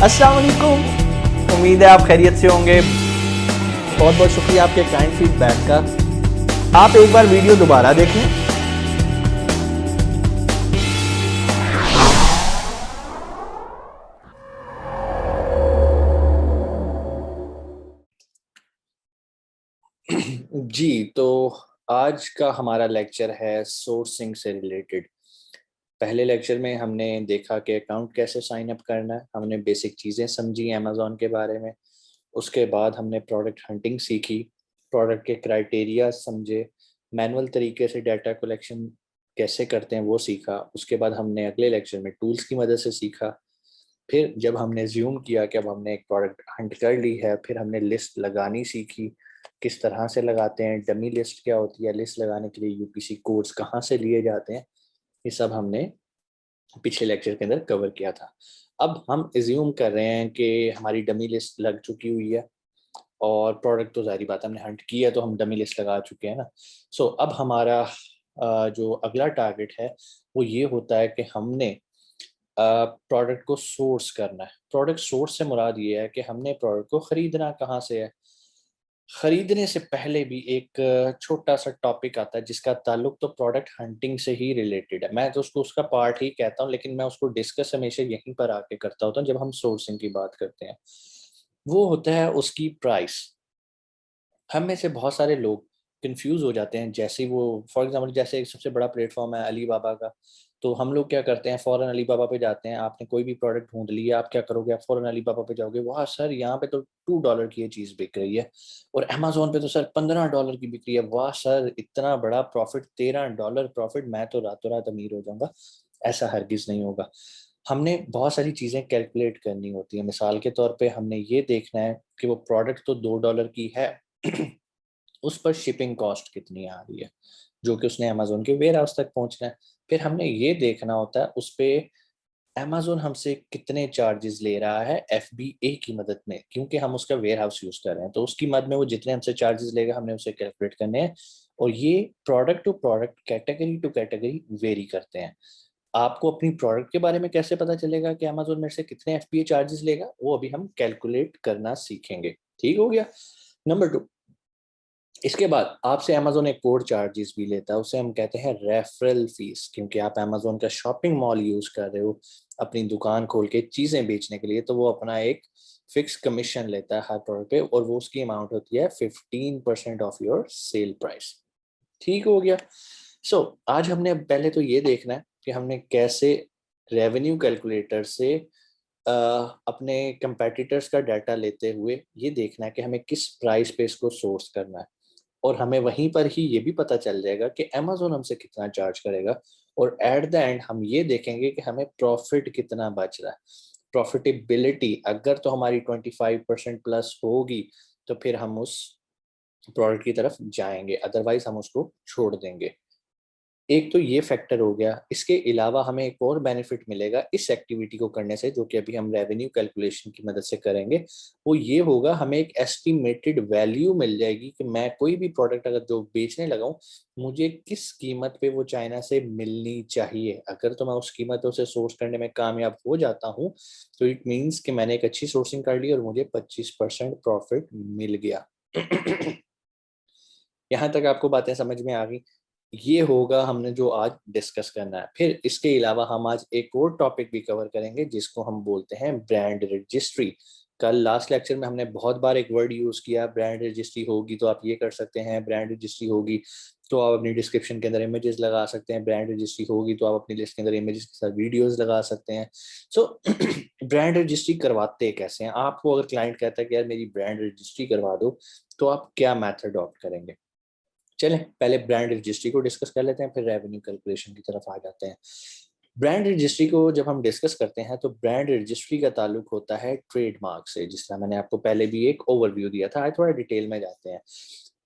अस्सलाम वालेकुम, उम्मीद है आप खैरियत से होंगे। बहुत बहुत शुक्रिया आपके काइंड फीडबैक का। आप एक बार वीडियो दोबारा देखें। जी, तो आज का हमारा लेक्चर है सोर्सिंग से रिलेटेड। पहले लेक्चर में हमने देखा कि अकाउंट कैसे साइन अप करना है, हमने बेसिक चीज़ें समझी अमेज़ॉन के बारे में। उसके बाद हमने प्रोडक्ट हंटिंग सीखी, प्रोडक्ट के क्राइटेरिया समझे, मैनुअल तरीके से डाटा कलेक्शन कैसे करते हैं वो सीखा। उसके बाद हमने अगले लेक्चर में टूल्स की मदद से सीखा। फिर जब हमने ज़्यूम किया कि अब हमने एक प्रोडक्ट हंट कर ली है, फिर हमने लिस्ट लगानी सीखी, किस तरह से लगाते हैं, डमी लिस्ट क्या होती है, लिस्ट लगाने के लिए यूपीसी कोड्स कहाँ से लिए जाते हैं, ये सब हमने पिछले लेक्चर के अंदर कवर किया था। अब हम एज्यूम कर रहे हैं कि हमारी डमी लिस्ट लग चुकी हुई है और प्रोडक्ट तो ज़ाहिर बात है हमने हंट की है, तो हम डमी लिस्ट लगा चुके हैं ना। सो अब हमारा जो अगला टारगेट है वो ये होता है कि हमने प्रोडक्ट को सोर्स करना है। प्रोडक्ट सोर्स से मुराद ये है कि हमने प्रोडक्ट को ख़रीदना कहाँ से है। खरीदने से पहले भी एक छोटा सा टॉपिक आता है जिसका ताल्लुक तो प्रोडक्ट हंटिंग से ही रिलेटेड है। मैं तो उसको उसका पार्ट ही कहता हूँ, लेकिन मैं उसको डिस्कस हमेशा यहीं पर आके करता होता हूँ जब हम सोर्सिंग की बात करते हैं। वो होता है उसकी प्राइस। हम में से बहुत सारे लोग कंफ्यूज हो जाते हैं जैसे ही वो, फॉर एग्जांपल जैसे एक सबसे बड़ा प्लेटफॉर्म है अली बाबा का। तो हम लोग क्या करते हैं, फ़ौरन अली बाबा पे जाते हैं। आपने कोई भी प्रोडक्ट ढूंढ लिया, आप क्या करोगे, आप फ़ौरन अली बाबा पे जाओगे, वाह सर यहाँ पे तो $2 की ये चीज़ बिक रही है, और अमेजोन पे तो सर $15 की बिक रही है, वाह सर इतना बड़ा प्रॉफिट, $13 प्रॉफिट, मैं तो रातों रात अमीर हो जाऊंगा। ऐसा हरगिज नहीं होगा। हमने बहुत सारी चीज़ें कैलकुलेट करनी होती है। मिसाल के तौर पे हमने ये देखना है कि वो प्रोडक्ट तो $2 की है उस पर शिपिंग कॉस्ट कितनी आ रही है, जो कि उसने अमेज़न के वेयर हाउस तक पहुंचना है। फिर हमने ये देखना होता है उस पे अमेज़न हमसे कितने चार्जेस ले रहा है एफबीए की मदद में, क्योंकि हम उसका वेयर हाउस यूज़ कर रहे हैं। तो उसकी मद में वो जितने हमसे चार्जेस लेगा हमने उसे कैलकुलेट करने हैं, और ये product to product, category to category vary करते हैं। आपको अपनी प्रोडक्ट के बारे में कैसे पता चलेगा कि अमेज़न मेरे से कितने एफबीए चार्जेस लेगा, वो अभी हम कैलकुलेट करना सीखेंगे। ठीक हो गया? नंबर 2, इसके बाद आपसे अमेज़न एक कोड चार्जेस भी लेता है, उसे हम कहते हैं रेफरल फीस। क्योंकि आप अमेज़न का शॉपिंग मॉल यूज़ कर रहे हो अपनी दुकान खोल के चीज़ें बेचने के लिए, तो वो अपना एक फिक्स कमीशन लेता है हर प्रोडक्ट पे, और वो उसकी अमाउंट होती है 15% ऑफ योर सेल प्राइस। ठीक हो गया? आज हमने पहले तो ये देखना है कि हमने कैसे रेवेन्यू कैलकुलेटर से अपने कंपेटिटर्स का डाटा लेते हुए ये देखना है कि हमें किस प्राइस पे इसको सोर्स करना है, और हमें वहीं पर ही ये भी पता चल जाएगा कि अमेज़न हमसे कितना चार्ज करेगा, और एट द एंड हम ये देखेंगे कि हमें प्रॉफिट कितना बच रहा है। प्रॉफिटेबिलिटी अगर तो हमारी 25% प्लस होगी तो फिर हम उस प्रोडक्ट की तरफ जाएंगे, अदरवाइज हम उसको छोड़ देंगे। एक तो ये फैक्टर हो गया। इसके अलावा हमें एक और बेनिफिट मिलेगा इस एक्टिविटी को करने से, जो कि अभी हम रेवेन्यू कैलकुलेशन की मदद से करेंगे। वो ये होगा, हमें एक एस्टिमेटेड वैल्यू मिल जाएगी कि मैं कोई भी प्रोडक्ट अगर जो बेचने लगा हूँ, मुझे किस कीमत पे वो चाइना से मिलनी चाहिए। अगर तो मैं उस कीमतों से सोर्स करने में कामयाब हो जाता हूँ, तो इट मीन्स कि मैंने एक अच्छी सोर्सिंग कर ली और मुझे 25% प्रॉफिट मिल गया। यहाँ तक आपको बातें समझ में आ गई? ये होगा हमने जो आज डिस्कस करना है। फिर इसके अलावा हम आज एक और टॉपिक भी कवर करेंगे जिसको हम बोलते हैं ब्रांड रजिस्ट्री। कल लास्ट लेक्चर में हमने बहुत बार एक वर्ड यूज किया, ब्रांड रजिस्ट्री होगी तो आप ये कर सकते हैं, ब्रांड रजिस्ट्री होगी तो आप अपनी डिस्क्रिप्शन के अंदर इमेजेस लगा सकते हैं, ब्रांड रजिस्ट्री होगी तो आप अपनी लिस्ट के अंदर इमेजेस के साथ वीडियोस लगा सकते हैं। सो ब्रांड रजिस्ट्री करवाते कैसे हैं? आपको अगर क्लाइंट कहता है कि यार मेरी ब्रांड रजिस्ट्री करवा दो, तो आप क्या मेथड अडॉप्ट करेंगे? चलें पहले ब्रांड रजिस्ट्री को डिस्कस कर लेते हैं, फिर रेवेन्यू कैलकुलेशन की तरफ आ जाते हैं। ब्रांड रजिस्ट्री को जब हम डिस्कस करते हैं तो ब्रांड रजिस्ट्री का ताल्लुक होता है ट्रेडमार्क से, जिस तरह मैंने आपको पहले भी एक ओवरव्यू दिया था। आज थोड़ा डिटेल में जाते हैं।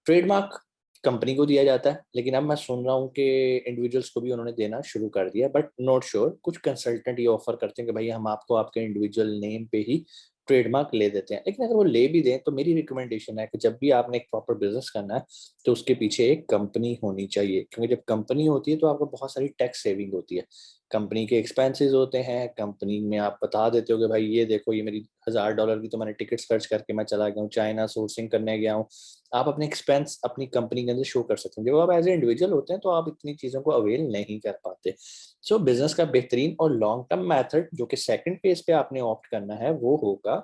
ट्रेडमार्क कंपनी को दिया जाता है, लेकिन अब मैं सुन रहा हूँ कि इंडिविजुअल्स को भी उन्होंने देना शुरू कर दिया, बट नॉट श्योर। कुछ कंसल्टेंट ये ऑफर करते हैं कि भाई हम आपको आपके इंडिविजुअल नेम पे ही ट्रेडमार्क ले देते हैं। लेकिन अगर वो ले भी दें तो मेरी रिकमेंडेशन है कि जब भी आपने एक प्रॉपर बिजनेस करना है तो उसके पीछे एक कंपनी होनी चाहिए, क्योंकि जब कंपनी होती है तो आपको बहुत सारी टैक्स सेविंग होती है। कंपनी के एक्सपेंसेस होते हैं, कंपनी में आप बता देते हो कि भाई ये देखो ये मेरी $1000 की तो मैंने टिकट्स खर्च करके मैं चला गया हूँ, चाइना सोर्सिंग करने गया हूँ। आप अपने एक्सपेंस अपनी कंपनी के अंदर शो कर सकते हैं। जब आप एज ए इंडिविजुअल होते हैं तो आप इतनी चीज़ों को अवेल नहीं कर पाते। सो बिजनेस का बेहतरीन और लॉन्ग टर्म मैथड जो कि सेकेंड फेज पे आपने ऑप्ट करना है वो होगा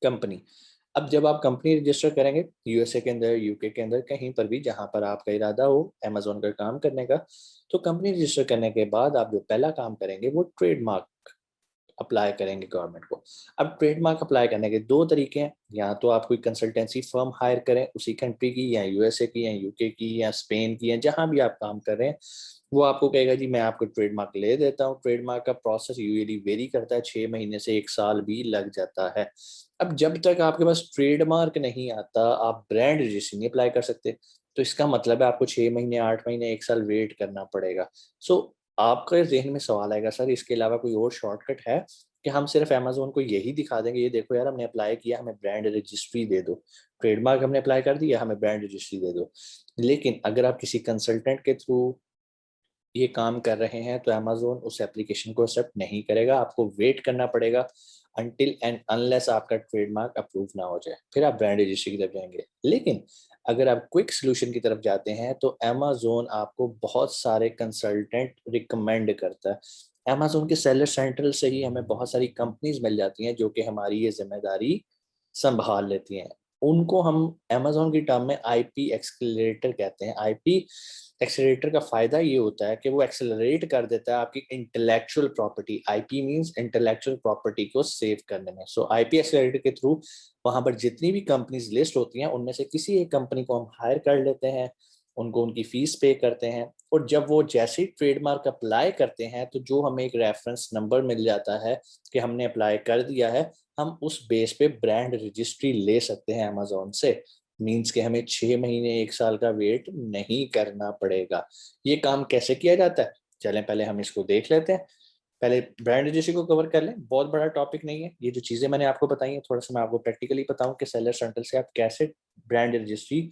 कंपनी। अब जब आप कंपनी रजिस्टर करेंगे यूएसए के अंदर, यूके के अंदर, कहीं पर भी जहां पर आपका इरादा हो अमेजोन का काम करने का, तो कंपनी रजिस्टर करने के बाद आप जो पहला काम करेंगे वो ट्रेडमार्क अप्लाई करेंगे गवर्नमेंट को। अब ट्रेडमार्क अप्लाई करने के दो तरीके हैं, या तो आप कोई कंसल्टेंसी फर्म हायर करें उसी कंट्री की, या यूएसए की, या यूके की, या स्पेन की, या जहां भी आप काम कर रहे हैं, वो आपको कहेगा जी मैं आपको ट्रेडमार्क ले देता हूँ। ट्रेडमार्क का प्रोसेस यूजुअली वेरी करता है, 6 महीने से 1 साल भी लग जाता है। अब जब तक आपके पास ट्रेडमार्क नहीं आता आप ब्रांड रजिस्ट्री नहीं अप्लाई कर सकते। तो इसका मतलब है आपको 6 महीने, 8 महीने, 1 साल वेट करना पड़ेगा। सो आपके जहन में सवाल आएगा सर इसके अलावा कोई और शॉर्टकट है कि हम सिर्फ अमेजोन को यही दिखा देंगे, ये देखो यार हमने अप्लाई किया, हमें ब्रांड रजिस्ट्री दे दो, ट्रेडमार्क हमने अप्लाई कर दिया, हमें ब्रांड रजिस्ट्री दे दो। लेकिन अगर आप किसी कंसल्टेंट के थ्रू ये काम कर रहे हैं तो अमेजोन उस एप्लीकेशन को एक्सेप्ट नहीं करेगा, आपको वेट करना पड़ेगा अनटिल एंड अनलेस आपका ट्रेडमार्क अप्रूव ना हो जाए, फिर आप ब्रांड रजिस्ट्री की तरफ जाएंगे। लेकिन अगर आप क्विक सोल्यूशन की तरफ जाते हैं तो अमेजोन आपको बहुत सारे कंसल्टेंट रिकमेंड करता है। अमेजोन के सेलर सेंट्रल से ही हमें बहुत सारी कंपनीज मिल जाती हैं जो कि हमारी ये जिम्मेदारी संभाल लेती हैं। उनको हम अमेजोन की टर्म में आईपी एक्सेलरेटर कहते हैं। आईपी एक्सेलरेटर का फायदा ये होता है कि वो एक्सेलरेट कर देता है आपकी intellectual property. IP means intellectual property को सेव करने में। सो आईपी एक्सेलरेटर के थ्रू वहां पर जितनी भी कंपनीज लिस्ट होती हैं उनमें से किसी एक कंपनी को हम हायर कर लेते हैं, उनको उनकी फीस पे करते हैं, और जब वो जैसे ही ट्रेडमार्क अप्लाई करते हैं तो जो हमें एक रेफरेंस नंबर मिल जाता है कि हमने अप्लाई कर दिया है, हम उस बेस पे ब्रांड रजिस्ट्री ले सकते हैं अमेजोन से। मीन्स के हमें 6 महीने, 1 साल का वेट नहीं करना पड़ेगा। ये काम कैसे किया जाता है चलें पहले हम इसको देख लेते हैं। पहले ब्रांड रजिस्ट्री को कवर कर लें, बहुत बड़ा टॉपिक नहीं है ये जो चीजें मैंने आपको बताई हैं, थोड़ा सा मैं आपको प्रैक्टिकली बताऊं कि सेलर सेंट्रल से आप कैसे ब्रांड रजिस्ट्री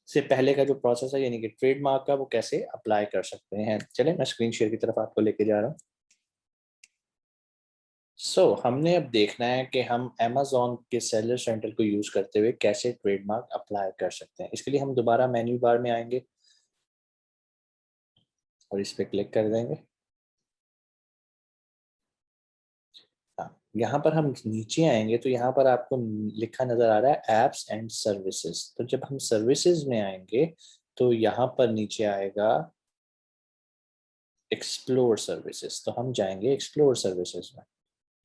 से पहले का जो प्रोसेस है यानी कि ट्रेडमार्क का वो कैसे अप्लाई कर सकते हैं। चलें मैं स्क्रीन शेयर की तरफ आपको लेके जा रहा हूँ। हमने अब देखना है कि हम अमेजोन के सेलर सेंटर को यूज करते हुए कैसे ट्रेडमार्क अप्लाई कर सकते हैं। इसके लिए हम दोबारा मेन्यू बार में आएंगे और इस पे क्लिक कर देंगे। हाँ, यहाँ पर हम नीचे आएंगे तो यहाँ पर आपको लिखा नजर आ रहा है एप्स एंड सर्विसेज। तो जब हम सर्विसेज में आएंगे तो यहाँ पर नीचे आएगा एक्सप्लोर सर्विसेज। तो हम जाएंगे एक्सप्लोर सर्विसेज में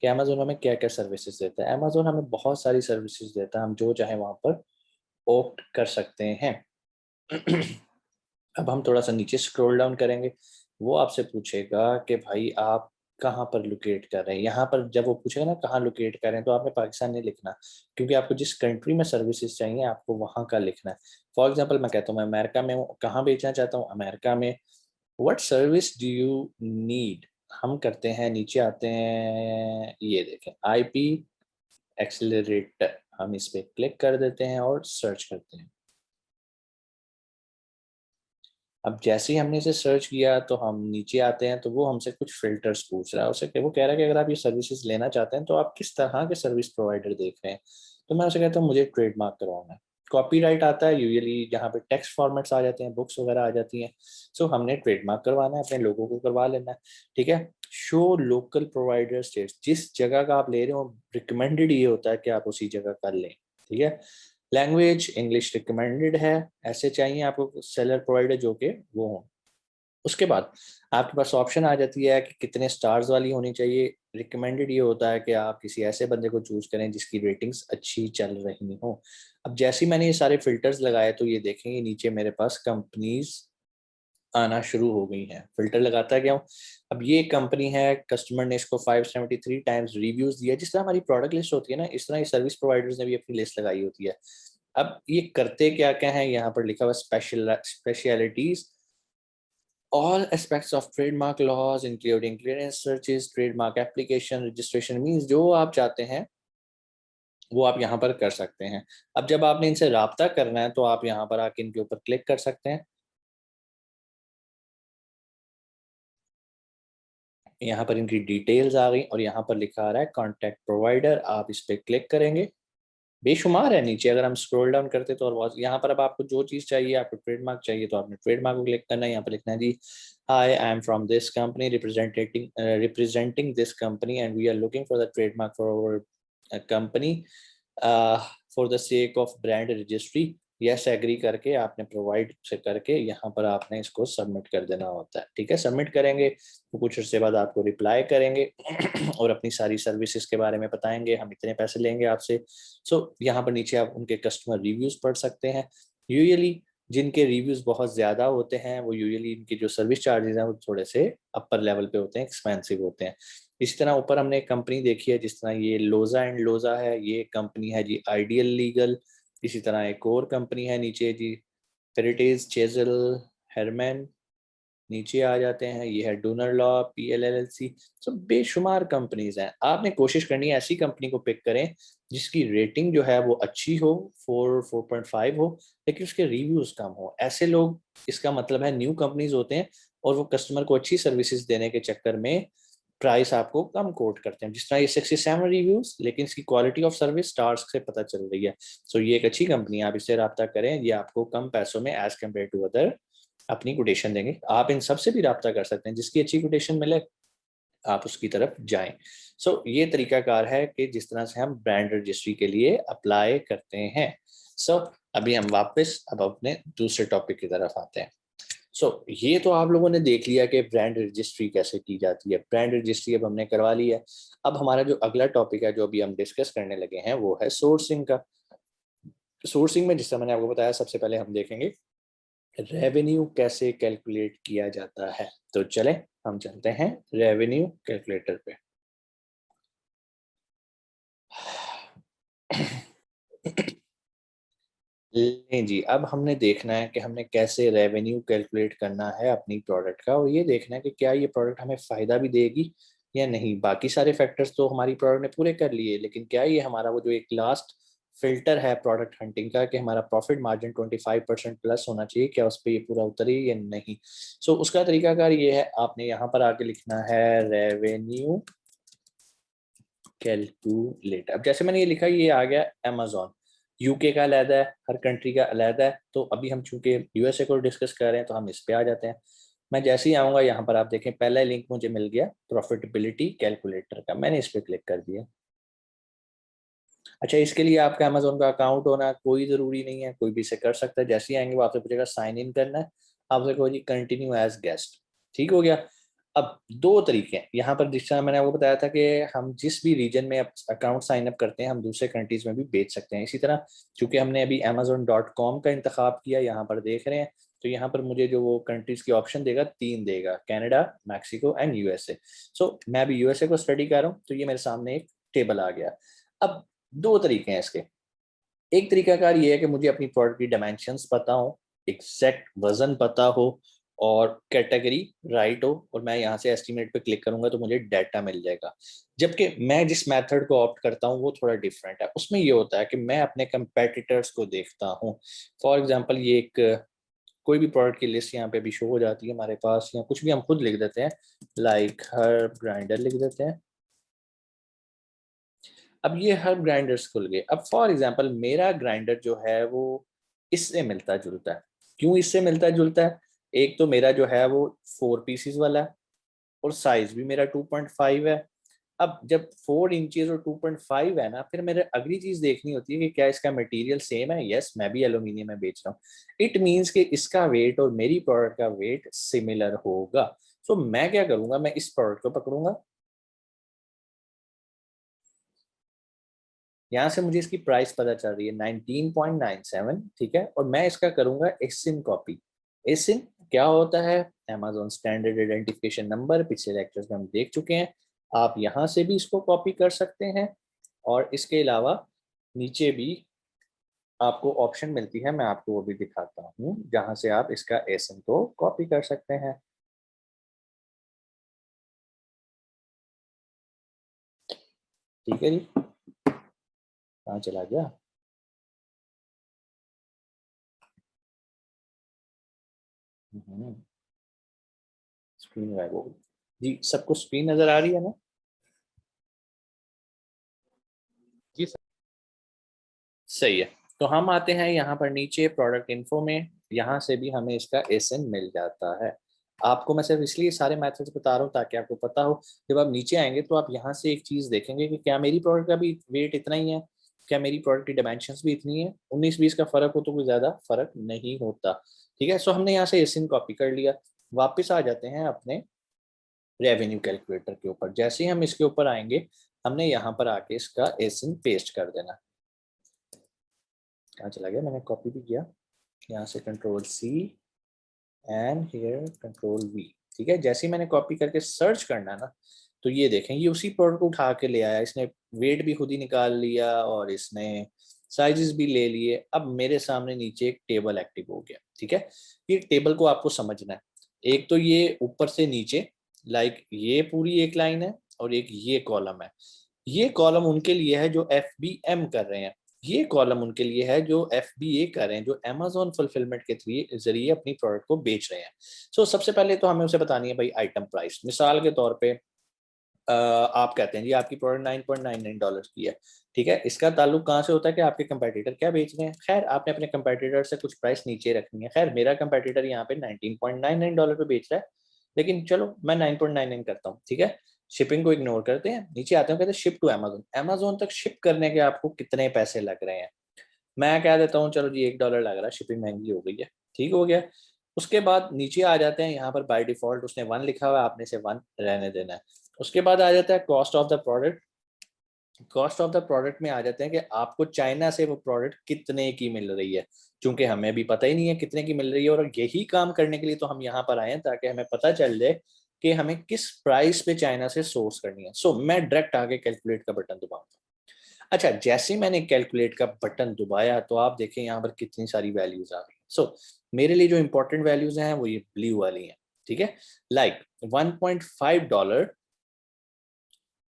कि अमेजोन हमें क्या क्या सर्विसेज देता है। अमेजोन हमें बहुत सारी सर्विसेज देता है, हम जो चाहे वहां पर ऑप्ट कर सकते हैं। अब हम थोड़ा सा नीचे स्क्रॉल डाउन करेंगे, वो आपसे पूछेगा कि भाई आप कहाँ पर लोकेट कर रहे हैं। यहाँ पर जब वो पूछेगा ना कहाँ लोकेट कर रहे हैं तो आपने पाकिस्तान नहीं लिखना, क्योंकि आपको जिस कंट्री में सर्विसेज चाहिए आपको वहाँ का लिखना है। फॉर एग्जांपल मैं कहता हूँ मैं अमेरिका में हूँ, कहाँ बेचना चाहता हूँ अमेरिका में, what service do you need. हम करते हैं नीचे आते हैं, ये देखें आईपी एक्सेलरेटर, हम इस पे क्लिक कर देते हैं और सर्च करते हैं। अब जैसे ही हमने इसे सर्च किया तो हम नीचे आते हैं तो वो हमसे कुछ फिल्टर्स पूछ रहा है उसे, वो कह रहा है कि अगर आप ये सर्विसेज लेना चाहते हैं तो आप किस तरह के सर्विस प्रोवाइडर देख रहे हैं। तो मैं उसे कहता हूँ मुझे ट्रेडमार्क करवाना है। कॉपीराइट आता है यूजुअली, जहाँ पे टेक्स्ट फॉर्मेट्स आ जाते हैं, बुक्स वगैरह आ जाती हैं। सो हमने ट्रेडमार्क करवाना है, अपने लोगों को करवा लेना है। ठीक है, शो लोकल प्रोवाइडर स्टेट्स, जिस जगह का आप ले रहे हो रिकमेंडेड ये होता है कि आप उसी जगह का लें। ठीक है, लैंग्वेज इंग्लिश रिकमेंडेड है, ऐसे चाहिए आपको सेलर प्रोवाइडर जो कि वो हो। उसके बाद आपके पास ऑप्शन आ जाती है कि कितने स्टार्स वाली होनी चाहिए। रिकमेंडेड ये होता है कि आप किसी ऐसे बंदे को चूज करें जिसकी रेटिंग्स अच्छी चल रही हो। अब जैसे ही मैंने ये सारे फिल्टर्स लगाए तो ये देखेंगे नीचे मेरे पास कंपनीज आना शुरू हो गई हैं। फिल्टर लगाता क्या हूँ, अब ये कंपनी है, कस्टमर ने इसको 573 टाइम्स रिव्यूज दिया। जिस तरह हमारी प्रोडक्ट लिस्ट होती है ना, इस तरह ये सर्विस प्रोवाइडर्स ने भी अपनी लिस्ट लगाई होती है। अब ये करते क्या क्या है, यहाँ पर लिखा हुआ specialities, all aspects of trademark laws including clearance searches, trademark application, registration means जो आप चाहते हैं वो आप यहाँ पर कर सकते हैं। अब जब आपने इनसे राब्ता करना है तो आप यहाँ पर आके इनके ऊपर क्लिक कर सकते हैं। यहाँ पर इनकी डिटेल्स आ गई और यहाँ पर लिखा आ रहा है कॉन्टैक्ट प्रोवाइडर। आप इस पर क्लिक करेंगे, बेशुमार है नीचे, अगर हम स्क्रॉल डाउन करते तो और बहुत। यहाँ पर अब आपको जो चीज़ चाहिए, आपको ट्रेडमार्क चाहिए तो आपने ट्रेडमार्क को क्लिक करना है। यहाँ पर लिखना है जी, hi I am from this company representing this company and we are looking for the trademark for our company for the sake of brand registry. Yes agree करके आपने प्रोवाइड से करके यहाँ पर आपने इसको सबमिट कर देना होता है। ठीक है, सबमिट करेंगे तो कुछ अर्से बाद आपको रिप्लाई करेंगे और अपनी सारी सर्विसेज के बारे में बताएंगे, हम इतने पैसे लेंगे आपसे। सो यहाँ पर नीचे आप उनके कस्टमर रिव्यूज पढ़ सकते हैं। यूजुअली जिनके रिव्यूज बहुत ज़्यादा होते हैं वो यूजुअली इनकी जो सर्विस चार्जेस हैं वो थोड़े से अपर लेवल पे होते हैं, एक्सपेंसिव होते हैं। इसी तरह ऊपर हमने एक कंपनी देखी है, जिस तरह ये लोजा एंड लोजा है, ये कंपनी है जी आइडियल लीगल। इसी तरह एक और कंपनी है नीचे जी, हेरिटेज चेजल हेरमैन। नीचे आ जाते हैं, ये है डोनर लॉ PLLC। सब बेशुमार कंपनीज हैं। आपने कोशिश करनी है ऐसी कंपनी को पिक करें जिसकी रेटिंग जो है वो अच्छी हो, 4.5 हो, लेकिन उसके रिव्यूज कम हो। ऐसे लोग, इसका मतलब है न्यू कंपनीज होते हैं और वो कस्टमर को अच्छी सर्विसेज देने के चक्कर में प्राइस आपको कम कोट करते हैं। जिस तरह ये 67 रिव्यूज, लेकिन इसकी क्वालिटी ऑफ सर्विस स्टार्स से पता चल रही है। सो ये एक अच्छी कंपनी है, आप इससे रब्ता करें, ये आपको कम पैसों में एज कम्पेयर टू अदर अपनी कोटेशन देंगे। आप इन सबसे भी रब्ता कर सकते हैं, जिसकी अच्छी कोटेशन मिले आप उसकी तरफ जाएं। ये तरीकाकार है कि जिस तरह से हम ब्रांड रजिस्ट्री के लिए अप्लाई करते हैं। अभी हम वापस अब अपने दूसरे टॉपिक की तरफ आते हैं। ये तो आप लोगों ने देख लिया कि ब्रांड रजिस्ट्री कैसे की जाती है। ब्रांड रजिस्ट्री अब हमने करवा ली है। अब हमारा जो अगला टॉपिक है जो अभी हम डिस्कस करने लगे हैं वो है सोर्सिंग का। सोर्सिंग में, जिस तरह मैंने आपको बताया, सबसे पहले हम देखेंगे रेवेन्यू कैसे कैलकुलेट किया जाता है। तो चलें हम चलते हैं रेवेन्यू कैलकुलेटर पे। नहीं जी, अब हमने देखना है कि हमने कैसे रेवेन्यू कैलकुलेट करना है अपनी प्रोडक्ट का, और ये देखना है कि क्या ये प्रोडक्ट हमें फ़ायदा भी देगी या नहीं। बाकी सारे फैक्टर्स तो हमारी प्रोडक्ट ने पूरे कर लिए, लेकिन क्या ये हमारा वो जो एक लास्ट फिल्टर है प्रोडक्ट हंटिंग का कि हमारा प्रॉफिट मार्जिन 25% प्लस होना चाहिए, क्या उस पर ये पूरा उतरी या नहीं। उसका तरीकाकार ये है, आपने यहाँ पर आके लिखना है रेवेन्यू कैलकुलेट। अब जैसे मैंने ये लिखा, ये आ गया अमेजोन। यूके का अलहदा है, हर कंट्री का अलहदा है। तो अभी हम चूंकि यूएसए को डिस्कस कर रहे हैं तो हम इस पे आ जाते हैं। मैं जैसे ही आऊँगा यहाँ पर आप देखें, पहला लिंक मुझे मिल गया प्रॉफिटेबिलिटी कैलकुलेटर का, मैंने इस पर क्लिक कर दिया। अच्छा, इसके लिए आपका अमेजोन का अकाउंट होना कोई ज़रूरी नहीं है, कोई भी इसे कर सकता है। जैसे ही आएंगे वो आपसे पूछेगा साइन इन करना है, आपसे कहो जी कंटिन्यू एज गेस्ट। ठीक हो गया। अब दो तरीके हैं यहाँ पर, जिस तरह मैंने आपको बताया था कि हम जिस भी रीजन में अकाउंट साइन अप करते हैं हम दूसरे कंट्रीज में भी बेच सकते हैं। इसी तरह चूंकि हमने अभी Amazon.com का इंतखाब किया, यहाँ पर देख रहे हैं, तो यहाँ पर मुझे जो वो कंट्रीज की ऑप्शन देगा, 3 देगा, कनाडा, मैक्सिको एंड यूएसए। मैं अभी यूएसए को स्टडी कर रहा हूँ तो ये मेरे सामने एक टेबल आ गया। अब दो तरीके हैं इसके। एक तरीकाकार ये है कि मुझे अपनी प्रोडक्ट की डायमेंशंस पता हो, एग्जैक्ट वजन पता हो और कैटेगरी राइट हो, और मैं यहाँ से एस्टिमेट पे क्लिक करूंगा तो मुझे डाटा मिल जाएगा। जबकि मैं जिस मेथड को ऑप्ट करता हूँ वो थोड़ा डिफरेंट है। उसमें ये होता है कि मैं अपने कंपेटिटर्स को देखता हूँ। फॉर एग्जांपल ये एक कोई भी प्रोडक्ट की लिस्ट यहाँ पे भी शो हो जाती है हमारे पास, या कुछ भी हम खुद लिख देते हैं, लाइक हर ग्राइंडर लिख देते हैं। अब ये हर ग्राइंडर्स खुल गए। अब फॉर एग्जांपल मेरा ग्राइंडर जो है वो इससे मिलता जुलता है। क्यों इससे मिलता जुलता है? एक तो मेरा जो है वो 4 पीसीज वाला है और साइज भी मेरा 2.5 है। अब जब 4 इंचेस और 2.5 है ना, फिर मेरे अगली चीज देखनी होती है कि क्या इसका मटेरियल सेम है। यस, मैं भी एल्यूमिनियम में बेच रहा हूँ, इट मीन्स कि इसका वेट और मेरी प्रोडक्ट का वेट सिमिलर होगा। मैं क्या करूंगा, मैं इस प्रोडक्ट को पकड़ूंगा, यहाँ से मुझे इसकी प्राइस पता चल रही है 19.97, ठीक है, और मैं इसका करूंगा एसिन कॉपी। एसिन क्या होता है? Amazon स्टैंडर्ड आइडेंटिफिकेशन नंबर, पिछले लेक्चर्स में हम देख चुके हैं। आप यहाँ से भी इसको कॉपी कर सकते हैं, और इसके अलावा नीचे भी आपको ऑप्शन मिलती है, मैं आपको वो भी दिखाता हूँ, जहाँ से आप इसका एसिन को कॉपी कर सकते हैं। ठीक है जी, कहाँ चला गया? स्क्रीन गायब हो गई। जी, सबको स्क्रीन नजर आ रही है ना? जी सर। सही है। तो हम आते हैं यहाँ पर नीचे प्रोडक्ट इन्फो में, यहाँ से भी हमें इसका एसएन मिल जाता है। आपको मैं सिर्फ इसलिए सारे मेथड्स बता रहा हूँ ताकि आपको पता हो। जब आप नीचे आएंगे तो आप यहाँ से एक चीज़ देखेंगे कि क्या मेरी प्रोडक्ट का भी वेट इतना ही है, क्या मेरी प्रोडक्ट की डायमेंशंस भी इतनी है। 19-20 का फर्क हो तो कोई ज़्यादा फर्क नहीं होता। ठीक है, सो हमने यहाँ से एसएन कॉपी कर लिया। वापस आ जाते हैं अपने रेवेन्यू कैलकुलेटर के ऊपर। जैसे ही हम इसके ऊपर आएंगे, हमने यहाँ पर आके इसका एसएन पेस्ट कर देना। कहाँ चला गया, मैंने कॉपी भी किया। यहाँ से control C and here control V. ठीक है, जैसे ही मैंने कॉपी करके सर्च करना ना, तो ये देखें ये उसी प्रोडक्ट को उठा के ले आया। इसने वेट भी खुद ही निकाल लिया और इसने साइजेस भी ले लिए। अब मेरे सामने नीचे एक टेबल एक्टिव हो गया। ठीक है, ये टेबल को आपको समझना है। एक तो ये ऊपर से नीचे, लाइक ये पूरी एक लाइन है और एक ये कॉलम है। ये कॉलम उनके लिए है जो FBM कर रहे हैं, ये कॉलम उनके लिए है जो FBA कर रहे हैं, जो अमेजोन फुलफिलमेंट के जरिए अपनी प्रोडक्ट को बेच रहे हैं। सबसे पहले तो हमें उसे बतानी है भाई आइटम प्राइस। मिसाल के तौर पे आप कहते हैं जी आपकी प्रोडक्ट $9.99 की है। ठीक है, इसका ताल्लुक कहाँ से होता है कि आपके कंपेटिटर क्या बेच रहे हैं। खैर, आपने अपने कंपेटिटर से कुछ प्राइस नीचे रखनी है। खैर, मेरा कंपेटिटर यहाँ पे $19.99 पे बेच रहा है, लेकिन चलो मैं 9.99 करता हूँ। ठीक है, शिपिंग को इग्नोर करते हैं, नीचे आते हैं, कहते हैं शिप टू अमेजोन। अमेजोन तक शिप करने के आपको कितने पैसे लग रहे हैं। मैं कह देता हूँ चलो जी $1 लग रहा है, शिपिंग महंगी हो गई है। ठीक हो गया। उसके बाद नीचे आ जाते हैं, यहाँ पर बाय डिफॉल्ट उसने 1 लिखा हुआ है, आपने से 1 रहने देना है। उसके बाद आ जाता है cost of the product. Cost of the product में आ जाते हैं कि आपको चाइना से वो प्रोडक्ट कितने की मिल रही है। चूंकि हमें भी पता ही नहीं है कितने की मिल रही है, और यही काम करने के लिए तो हम यहाँ पर आए हैं ताकि हमें पता चल जाए कि हमें किस प्राइस पे चाइना से सोर्स करनी है। मैं डायरेक्ट आगे कैलकुलेट का बटन दबाऊंगा। अच्छा, जैसे मैंने कैलकुलेट का बटन दबाया तो आप देखें यहाँ पर कितनी सारी वैल्यूज आ गई। मेरे लिए जो इंपॉर्टेंट वैल्यूज हैं वो ये ब्लू वाली हैं। ठीक है, लाइक $1.5,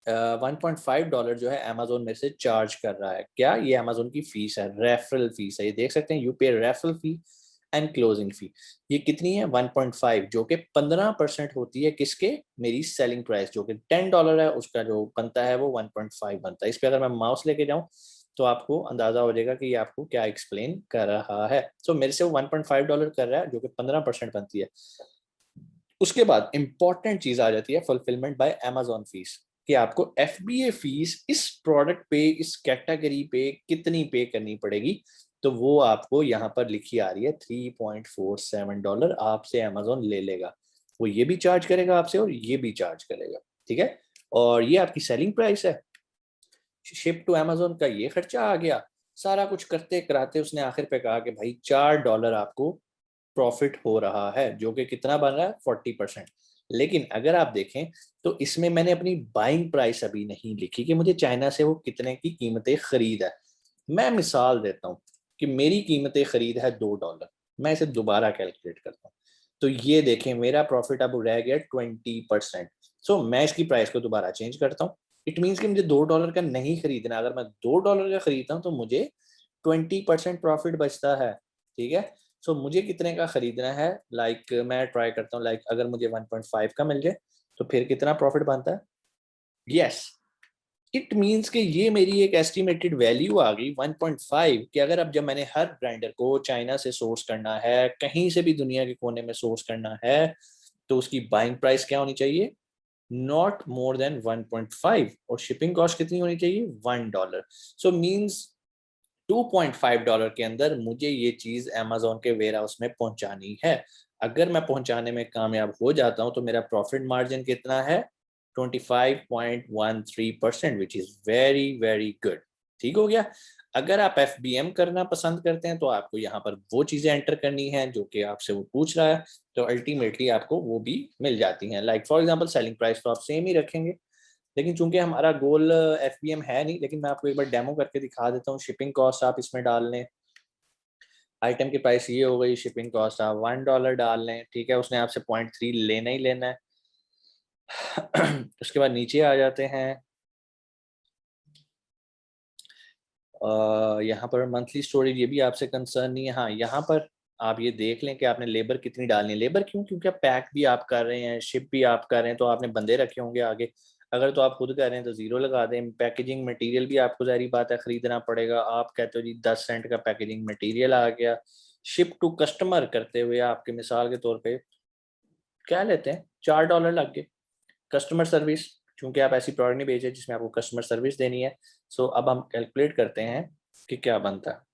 $1.5 जो है अमेजोन में से चार्ज कर रहा है। क्या, ये अमेजोन की फीस है, रेफरल फीस है। ये देख सकते हैं, यू पे रेफरल फी एंड क्लोजिंग फी। ये कितनी है, 1.5, जो कि 15% होती है किसके, मेरी सेलिंग प्राइस जो कि $10 है, उसका जो बनता है वो 1.5 बनता है। इस पे अगर मैं माउस लेके जाऊं तो आपको अंदाजा हो जाएगा कि ये आपको क्या एक्सप्लेन कर रहा है। मेरे से वो $1.5 कर रहा है जो कि 15% बनती है। उसके बाद इंपॉर्टेंट चीज आ जाती है फुलफिलमेंट बाय अमेजोन फीस, कि आपको FBA फीस इस प्रोडक्ट पे, इस कैटेगरी पे कितनी पे करनी पड़ेगी। तो वो आपको यहाँ पर लिखी आ रही है $3.47 आपसे अमेजोन ले लेगा। वो ये भी चार्ज करेगा आपसे और ये भी चार्ज करेगा। ठीक है, और ये आपकी सेलिंग प्राइस है। शिप टू अमेजोन का ये खर्चा आ गया। सारा कुछ करते कराते उसने आखिर पे कहा कि भाई $4 आपको प्रॉफिट हो रहा है, जो कि कितना बन रहा है, 40%। लेकिन अगर आप देखें तो इसमें मैंने अपनी बाइंग प्राइस अभी नहीं लिखी कि मुझे चाइना से वो कितने की कीमतें खरीद है। मैं मिसाल देता हूँ कि मेरी कीमतें खरीद है $2। मैं इसे दोबारा कैलकुलेट करता हूँ तो ये देखें मेरा प्रॉफिट अब रह गया 20%। मैं इसकी प्राइस को दोबारा चेंज करता हूँ। इट मीन्स कि मुझे $2 का नहीं खरीदना। अगर मैं $2 का खरीदता हूँ तो मुझे 20% प्रॉफिट बचता है। ठीक है, मुझे कितने का खरीदना है, लाइक मैं ट्राई करता हूँ, लाइक अगर मुझे 1.5 का मिल जाए तो फिर कितना प्रॉफिट बनता है। यस, इट मीन्स कि ये मेरी एक एस्टिमेटेड वैल्यू आ गई 1.5, कि अगर अब जब मैंने हर ग्राइंडर को चाइना से सोर्स करना है, कहीं से भी दुनिया के कोने में सोर्स करना है, तो उसकी बाइंग प्राइस क्या होनी चाहिए, नॉट मोर देन 1.5, और शिपिंग कॉस्ट कितनी होनी चाहिए, $1। मीन्स $2.5 के अंदर मुझे ये चीज अमेजोन के वेयर हाउस में पहुंचानी है। अगर मैं पहुंचाने में कामयाब हो जाता हूं तो मेरा प्रॉफिट मार्जिन कितना है, 25.13%, which is very very good. ठीक हो गया। अगर आप FBM करना पसंद करते हैं तो आपको यहाँ पर वो चीजें एंटर करनी है जो कि आपसे वो पूछ रहा है, तो अल्टीमेटली आपको वो भी मिल जाती हैं। Like for example selling price तो आप सेम ही रखेंगे, लेकिन चूंकि हमारा गोल FBM है नहीं, लेकिन मैं आपको एक बार डेमो करके दिखा देता हूँ। शिपिंग कॉस्ट आप इसमें डाल लें, आइटम की प्राइस ये हो गई, शिपिंग कॉस्ट आप $1 डाल लें। ठीक है, उसने आपसे 0.3 लेना ही लेना है। उसके बाद नीचे आ जाते हैं, यहाँ पर मंथली स्टोरेज ये भी आपसे कंसर्न नहीं है। हाँ, यहाँ पर आप ये देख लें कि आपने लेबर कितनी डालनी है। लेबर क्यों? क्योंकि आप पैक भी आप कर रहे हैं, शिप भी आप कर रहे हैं, तो आपने बंदे रखे होंगे आगे। अगर तो आप खुद कर रहे हैं तो जीरो लगा दें। पैकेजिंग मटेरियल भी आपको ज़ाहिर बात है खरीदना पड़ेगा। आप कहते हो जी 10 सेंट का पैकेजिंग मटेरियल आ गया। शिप टू कस्टमर करते हुए आपके मिसाल के तौर पे क्या लेते हैं, $4 लग गए। कस्टमर सर्विस, चूंकि आप ऐसी प्रोडक्ट नहीं बेचे जिसमें आपको कस्टमर सर्विस देनी है। सो अब हम कैलकुलेट करते हैं कि क्या बनता है।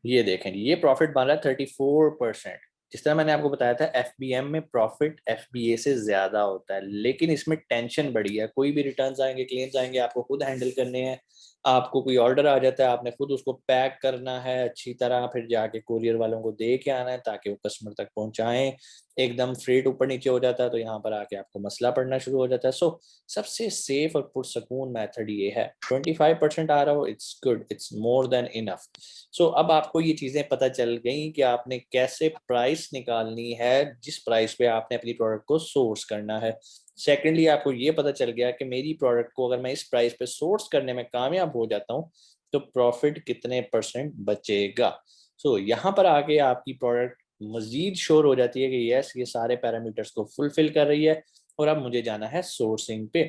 ये देखें, ये प्रॉफिट बन रहा है 34%। जिस तरह मैंने आपको बताया था एफबीएम में प्रॉफिट एफबीए से ज्यादा होता है, लेकिन इसमें टेंशन बढ़ी है। कोई भी रिटर्न्स आएंगे, क्लेम्स आएंगे, आपको खुद हैंडल करने हैं। आपको कोई ऑर्डर आ जाता है, आपने खुद उसको पैक करना है अच्छी तरह, फिर जाके कुरियर वालों को दे के आना है ताकि वो कस्टमर तक पहुंचाएं। एकदम फ्रेट ऊपर नीचे हो जाता है तो यहाँ पर आके आपको मसला पड़ना शुरू हो जाता है। सो सबसे सेफ और पुरसकून मेथड ये है। 25% आ रहा हो, it's good, it's more than enough. So अब आपको ये चीज़ें पता चल गई कि आपने कैसे प्राइस निकालनी है जिस प्राइस पे आपने अपनी प्रोडक्ट को सोर्स करना है। सेकेंडली, आपको ये पता चल गया कि मेरी प्रोडक्ट को अगर मैं इस प्राइस पे सोर्स करने में कामयाब हो जाता हूँ तो प्रॉफिट कितने परसेंट बचेगा। सो यहाँ पर आके आपकी प्रोडक्ट मजीद श्योर हो जाती है कि यस, ये सारे पैरामीटर्स को फुलफिल कर रही है और अब मुझे जाना है सोर्सिंग पे।